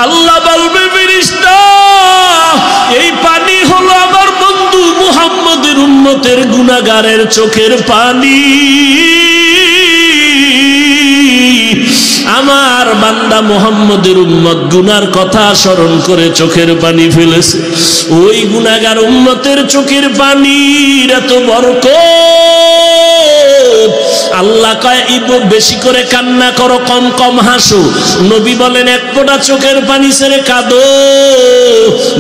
আল্লাহ বলবে ফেরেশতা এই পানি হলো আমার বন্ধু মুহাম্মদের উম্মতের গুনাহগারের চোখের পানি। আমার বান্দা মুহাম্মদের উম্মত গুনার কথা স্মরণ করে চোখের পানি ফেলেছে। ওই গুনাহগার উম্মতের চোখের পানির এত বরকত, আল্লাহ কয় বেশি করে কান্না করো, কম কম হাসো। নবী বলেন এক ফোঁটা চোখের পানি ছেড়ে কাঁদো।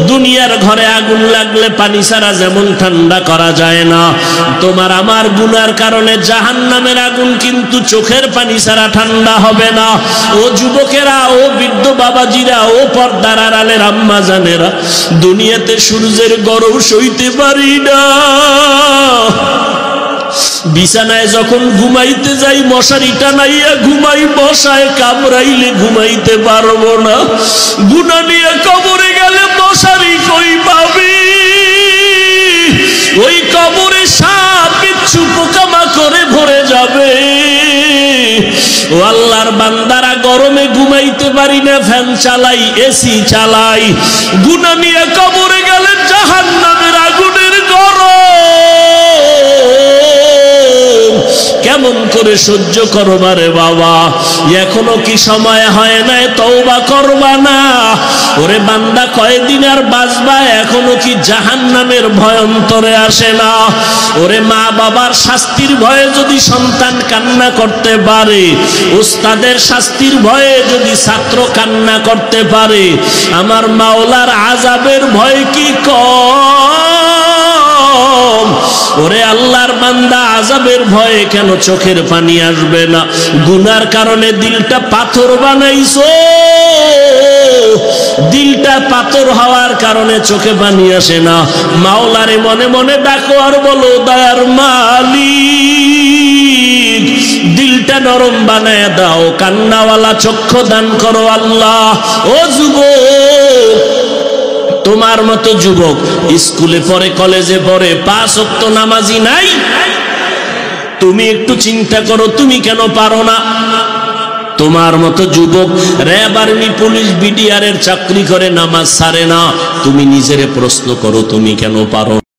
দুনিয়ার ঘরে আগুন লাগলে পানি ছাড়া যেমন ঠান্ডা করা যায় না, তোমার আমার গুনার কারণে জাহান্নামের আগুন কিন্তু চোখের পানি ছাড়া ঠান্ডা হবে না। ও যুবকেরা, ও বৃদ্ধ বাবাজিরা, ও পর্দার আড়ালের আম্মা জানেরা, দুনিয়াতে সূর্যের গরম সইতে পারি না। বিছানায় যখন ঘুমাইতে যাই মশারি টানাইয়া ঘুমাই, মশায় কামড়াইলে ঘুমাইতে পারবো না। গুনাহ নিয়ে কবরে গেলে মশারি কই পাবি? ওই কবরে সাপ বিচ্ছু পোকামাকড়ে ভরে যাবে। ও আল্লাহর বান্দারা, গরমে ঘুমাইতে পারি না, ফ্যান চালাই, এসি চালাই। গুনাহ নিয়ে কবরে গেলে জাহান্নামের আগুনের গরম কেমন করে সহ্য করবা রে বাবা? এখনো কি সময় হয় নাই তওবা করবা না? ওরে বান্দা, কয়দিন আর বাঁচবা? এখনো কি জাহান্নামের ভয় অন্তরে আসে না? ওরে মা বাবার শাস্তির ভয়ে যদি সন্তান কান্না করতে পারে, উস্তাদের শাস্তির ভয়ে যদি ছাত্র কান্না করতে পারে, আমার মাওলার আযাবের ভয় কি কম? ওরে আল্লাহর বান্দা, আযাবের ভয়ে কেন চোখের পানি আসবে না? গুনার কারণে দিলটা পাথর বানাইছো, দিলটা পাথর হওয়ার কারণে চোখে পানি আসে না। মাওলারে মনে মনে ডাকো আর বলো, দয়ার মালিক দিলটা নরম বানায় দাও, কান্নাওয়ালা চক্ষু দান করো আল্লাহ। ও যুবক, তোমার মতো যুবক স্কুলে পড়ে, কলেজে পড়ে, 5 ওয়াক্ত নামাজি নাই। তুমি একটু চিন্তা করো, তুমি কেন পারো না? তোমার মতো যুবক র্যাব, আর্মি, পুলিশ, বিডিআর এর চাকরি করে, নামাজ ছাড়ে না। তুমি নিজেরে প্রশ্ন করো, তুমি কেন পারো?